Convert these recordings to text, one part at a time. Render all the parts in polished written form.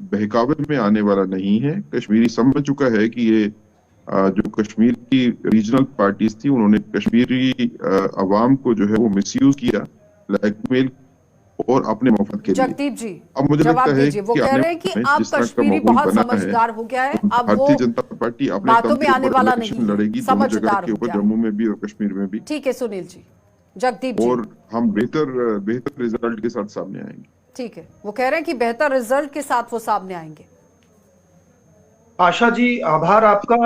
बहकावे में आने वाला नहीं है। कश्मीरी समझ चुका है कि ये जो कश्मीर की रीजनल पार्टीज थी, उन्होंने कश्मीरी अवाम को जो है वो मिसयूज किया, ब्लैकमेल और अपने मफद के लिए। जगदीप जी अब मुझे लगता जवाब है दीजिए। वो कि कह आने रहे हैं कि में अब जिस तरह का कश्मीरी माहौल बहुत बना है, समझदार हो गया है, तो अब वो भारतीय जनता पार्टी अपने दम बातों में के आने ऊपर वाला इलेक्शन नहीं है, लड़ेगी, दोनों जगह समझदार के हो ऊपर, गया जम्मू है। में भी और कश्मीर में भी। ठीक है सुनील जी। जगदीप जी, और हम बेहतर बेहतर रिजल्ट के साथ सामने आएंगे। ठीक है, वो कह रहे हैं कि बेहतर रिजल्ट के साथ वो सामने आएंगे। आशा जी, आभार आपका।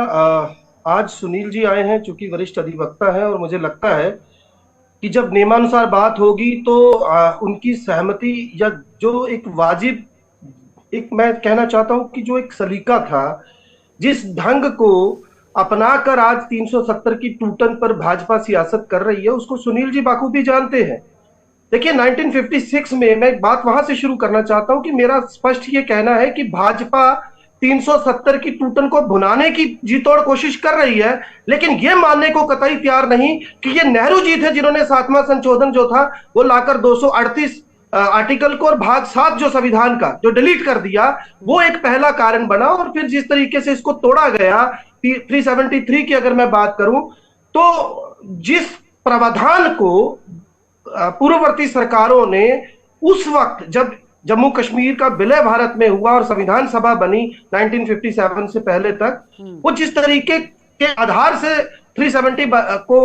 आज सुनील जी आए हैं, चूंकि वरिष्ठ अधिवक्ता है, और मुझे लगता है कि जब नियमानुसार बात होगी तो उनकी सहमति, या जो एक वाजिब, एक मैं कहना चाहता हूं कि जो एक सलीका था, जिस ढंग को अपनाकर आज 370 की टूटन पर भाजपा सियासत कर रही है, उसको सुनील जी बाखूबी जानते हैं। देखिए, 1956 में, मैं एक बात वहां से शुरू करना चाहता हूं कि मेरा स्पष्ट ये कहना है कि भाजपा 370 की टूटन को भुनाने की जी तोड़ कोशिश कर रही है, लेकिन यह मानने को कतई तैयार नहीं कि ये नेहरू जी थे जिन्होंने 7वां संशोधन जो था वो लाकर 238 आर्टिकल को और भाग 7 जो संविधान का जो डिलीट कर दिया, वो एक पहला कारण बना। और फिर जिस तरीके से इसको तोड़ा गया, 373 की अगर मैं बात करूं, तो जिस प्रावधान को पूर्ववर्ती सरकारों ने उस वक्त, जब जम्मू कश्मीर का विलय भारत में हुआ और संविधान सभा बनी 1957 से पहले तक, वो जिस तरीके के आधार से 370 को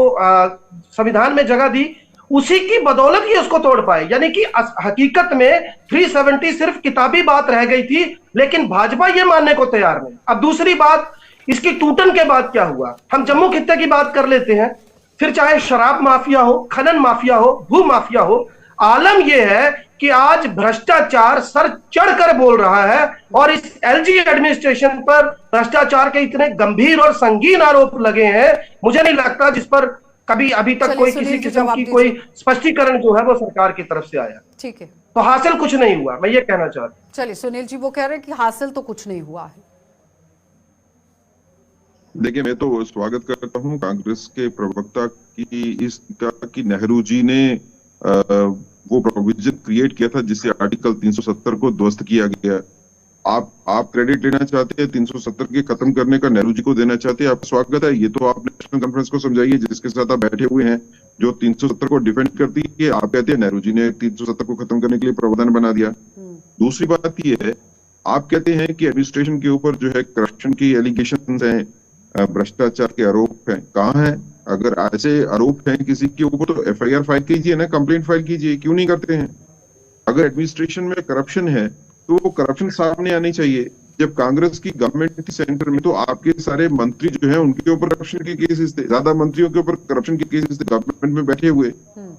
संविधान में जगह दी, उसी की बदौलत ही उसको तोड़ पाए। यानी कि हकीकत में 370 सिर्फ किताबी बात रह गई थी, लेकिन भाजपा ये मानने को तैयार नहीं। अब दूसरी बात, इसकी टूटन के बाद क्या हुआ, हम जम्मू खित्ते की बात कर लेते हैं। फिर चाहे शराब माफिया हो, खनन माफिया हो, भू माफिया हो, आलम यह है कि आज भ्रष्टाचार सर चढ़कर बोल रहा है, और इस एलजी एडमिनिस्ट्रेशन पर भ्रष्टाचार के इतने गंभीर और संगीन आरोप लगे हैं, मुझे नहीं लगता जिस पर कभी अभी तक कोई किसी किस्म की कोई स्पष्टीकरण जो है वो सरकार की तरफ से आया। ठीक है, तो हासिल कुछ नहीं हुआ, मैं ये कहना चाहता हूं। चलिए सुनील जी, वो कह रहे हैं कि हासिल तो कुछ नहीं हुआ है। देखिए, मैं तो स्वागत करता हूं कांग्रेस के प्रवक्ता की इसका कि नेहरू जी ने वो प्रोविजन क्रिएट किया था जिससे आर्टिकल 370 को ध्वस्त किया गया। आप क्रेडिट लेना चाहते हैं 370 के खत्म करने का, नेहरू जी को देना चाहते हैं, आपका स्वागत है। ये तो आप नेशनल कॉन्फ्रेंस को समझाइए जिसके साथ आप बैठे हुए हैं, जो 370 को डिफेंड करती है। आप कहते हैं नेहरू जी ने 370 को खत्म करने के लिए प्रावधान बना दिया। दूसरी बात ये है, आप कहते हैं कि एडमिनिस्ट्रेशन के ऊपर जो है करप्शन की एलिगेशन है, भ्रष्टाचार के आरोप हैं। कहाँ है? अगर ऐसे आरोप हैं किसी के ऊपर तो एफआईआर फाइल कीजिए ना, कंप्लेंट फाइल कीजिए, क्यों नहीं करते हैं? अगर एडमिनिस्ट्रेशन में करप्शन है तो वो करप्शन सामने आनी चाहिए। जब कांग्रेस की गवर्नमेंट थी सेंटर में, तो आपके सारे मंत्री जो हैं उनके ऊपर करप्शन के केसेस थे, ज्यादा मंत्रियों के ऊपर करप्शन के केसेस थे गवर्नमेंट में बैठे हुए।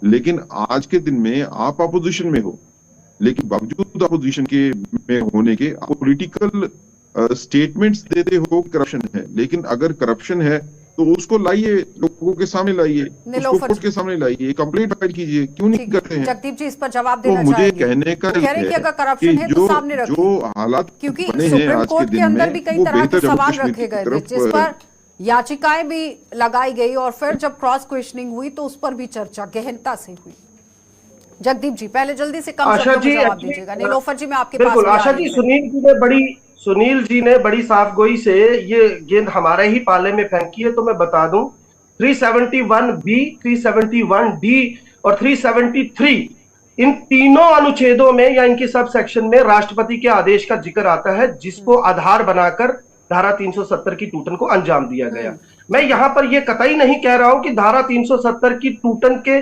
लेकिन आज के दिन में आप अपोजिशन में हो, लेकिन बावजूद अपोजिशन के में होने के आप पॉलिटिकल स्टेटमेंट्स देते हो करप्शन है। लेकिन अगर करप्शन है तो उसको लाइए, लोगों के सामने लाइए, उसको कोर्ट के सामने लाइए, कंप्लेंट फाइल कीजिए, क्यों नहीं करते हैं? जगदीप जी इस पर जवाब देना तो मुझे चाहेंगे? कहने का कह रहे हैं कि अगर करप्शन है तो सामने रखिए, जो हालात क्योंकि बने हैं सुप्रीम आज के कोर्ट के दिन अंदर में, भी कई वो तरह के बेहतर सवाल जम्मू रखे गए थे, तरफ जिस पर याचिकाएं भी लगाई गई, और फिर जब क्रॉस क्वेश्चनिंग हुई तो उस पर भी चर्चा गहनता से हुई। जगदीप जी, पहले जल्दी से कम शब्दों में जवाब दीजिएगा। नीलोफर जी, मैं आपके पास बिल्कुल आशा जी, सुनील जी ने बड़ी साफगोई से ये गेंद हमारे ही पाले में फेंकी है। तो मैं बता दूं, 371B, 371D और 373, इन तीनों अनुच्छेदों में या इनके सब सेक्शन में राष्ट्रपति के आदेश का जिक्र आता है, जिसको आधार बनाकर धारा 370 की टूटन को अंजाम दिया गया। मैं यहां पर यह कतई नहीं कह रहा हूं कि धारा 370 की टूटन के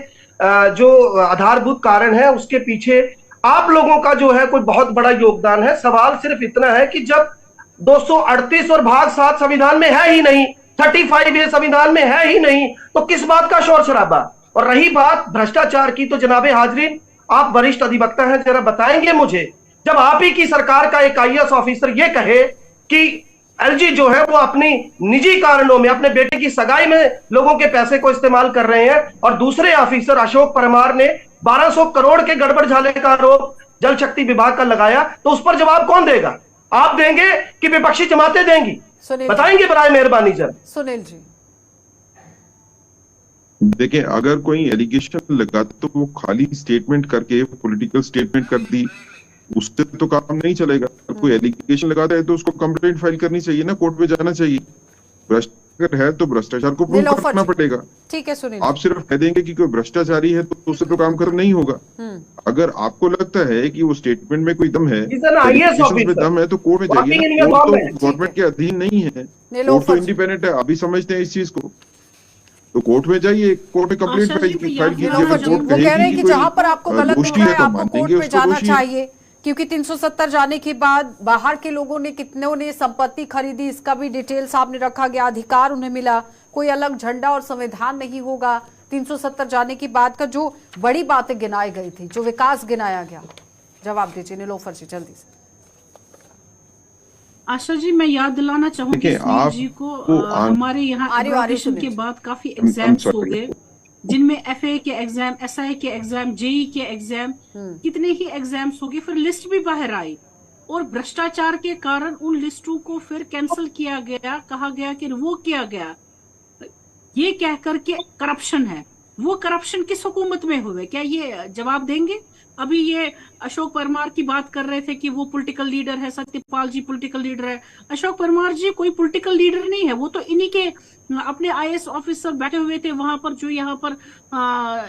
जो आधारभूत कारण है उसके पीछे आप लोगों का जो है कोई बहुत बड़ा योगदान है। सवाल सिर्फ इतना है कि जब 238 और भाग 7 संविधान में है ही नहीं, 35A संविधान में है ही नहीं, तो किस बात का शोर शराबा? और रही बात भ्रष्टाचार की, तो जनाबे हाजरीन, आप वरिष्ठ अधिवक्ता हैं, जरा बताएंगे मुझे, जब आप ही की सरकार का एक आईएएस ऑफिसर ये कहे कि एलजी जो है वो अपनी निजी कारणों में, अपने बेटे की सगाई में लोगों के पैसे को इस्तेमाल कर रहे हैं, और दूसरे ऑफिसर अशोक परमार ने 1200 करोड़ के गड़बड़ झाले का आरोप जल शक्ति विभाग का लगाया, तो उस पर जवाब कौन देगा? आप देंगे कि विपक्षी जमातें देंगी? बताएंगे बराए मेहरबानी जरा। सुनील जी, देखिए, अगर कोई एलिगेशन लगाता तो वो खाली स्टेटमेंट करके, पॉलिटिकल स्टेटमेंट कर दी उससे तो काम नहीं चलेगा। कोई एलिगेशन लगाता है तो उसको कंप्लेंट फाइल करनी चाहिए ना, कोर्ट में जाना चाहिए। भ्रष्टाचार है तो भ्रष्टाचार को प्रूव नीलोफर करना जी। पड़ेगा। ठीक है सुनील आप सिर्फ कह देंगे कि कोई भ्रष्टाचारी है तो उससे तो काम खत्म नहीं होगा। अगर आपको लगता है कि वो स्टेटमेंट में कोई दम है, He's an IAS allegations में officer. दम है, तो कोर्ट में जाइए Working in ना। your कोर्ट तो government. गवर्नमेंट के अधीन नहीं है, कोर्ट नीलोफर तो जी। इंडिपेंडेंट है। अभी समझते हैं इस चीज को, तो कोर्ट में जाइए, कोर्ट में कंप्लेंट आशा जी, मैं फाइल याद कीजिए। दिलाना अगर नीलोफर जी, कोर्ट वो कह रहे हैं कहेगी कि कि जहां पर आपको कोई गलत दोषी मिल रहा है है तो आपको मानेंगे कोर्ट में उसको जाना दोषी है। चाहिए, क्योंकि 370 जाने के बाद बाहर के लोगों ने कितनों ने संपत्ति खरीदी, इसका भी डिटेल सामने रखा गया, अधिकार उन्हें मिला, कोई अलग झंडा और संविधान नहीं होगा। 370 जाने की बात का जो बड़ी बातें गिनाई गई थी, जो विकास गिनाया गया, जवाब दीजिए नीलोफर जी जल्दी से। आशा जी, मैं याद दिलाना चाहूंगी देखिए, सुनील जी को, हमारे यहाँ आ रही हूँ एब्रोगेशन के सुनील। बाद काफी I'm एग्जाम्स हो sorry. गए, जिनमें एफए के एग्जाम, एसआई के एग्जाम, जेई के एग्जाम, कितने ही एग्जाम्स हो गए। फिर लिस्ट भी बाहर आई और भ्रष्टाचार के कारण उन लिस्टों को फिर कैंसिल किया गया, कहा गया कि रिवोक किया गया, ये कहकर के करप्शन है। वो करप्शन किस हुकूमत में हुए, क्या ये जवाब देंगे? अभी ये अशोक परमार की बात कर रहे थे कि वो पॉलिटिकल लीडर है, सत्यपाल जी पॉलिटिकल लीडर है। अशोक परमार जी कोई पॉलिटिकल लीडर नहीं है, वो तो इन्हीं के अपने आईएएस ऑफिसर बैठे हुए थे वहां पर, जो यहाँ पर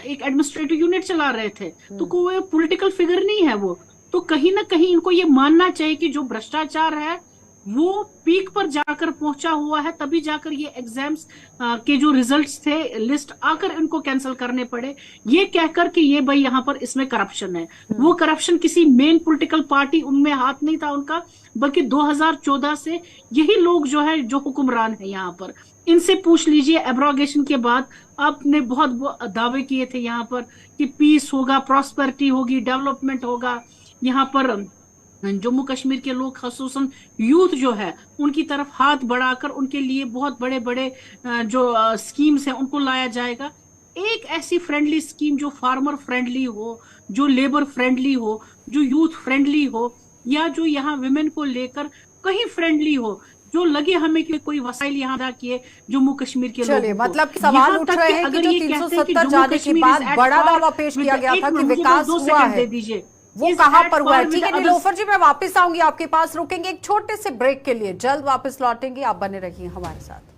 एक एडमिनिस्ट्रेटिव यूनिट चला रहे थे, तो कोई पॉलिटिकल फिगर नहीं है वो। तो कहीं ना कहीं इनको ये मानना चाहिए कि जो भ्रष्टाचार है वो पीक पर जाकर पहुंचा हुआ है, तभी जाकर ये एग्जाम्स के जो रिजल्ट्स थे, लिस्ट आकर इनको कैंसिल करने पड़े, ये कहकर कि ये भाई यहाँ पर इसमें करप्शन है। वो करप्शन किसी मेन पॉलिटिकल पार्टी, उनमें हाथ नहीं था उनका, बल्कि 2014 से यही लोग जो है, जो हुक्मरान है यहाँ पर। इनसे पूछ लीजिए, एब्रोगेशन के बाद आपने बहुत दावे किए थे यहाँ पर कि पीस होगा, प्रॉस्पेरिटी होगी, डेवलपमेंट होगा। यहाँ पर जम्मू कश्मीर के लोग, खासतौर यूथ जो है, उनकी तरफ हाथ बढ़ाकर उनके लिए बहुत बड़े बड़े जो स्कीम्स हैं उनको लाया जाएगा। एक ऐसी फ्रेंडली स्कीम जो फार्मर फ्रेंडली हो, जो लेबर फ्रेंडली हो, जो यूथ फ्रेंडली हो, या जो यहाँ विमेन को लेकर कहीं फ्रेंडली हो, जो लगे हमें कि कोई वसाइल यहाँ अदा किए जम्मू कश्मीर के लोगों को। मतलब सवाल उठ रहे हैं कि जो 370 जाने के बाद बड़ा दावा पेश किया गया था कि विकास हुआ है, वो कहां पर हुआ है? ठीक है नीलोफर जी, मैं वापस आऊंगी आपके पास, रुकेंगे एक छोटे से ब्रेक के लिए, जल्द वापस लौटेंगे, आप बने रहिए हमारे साथ।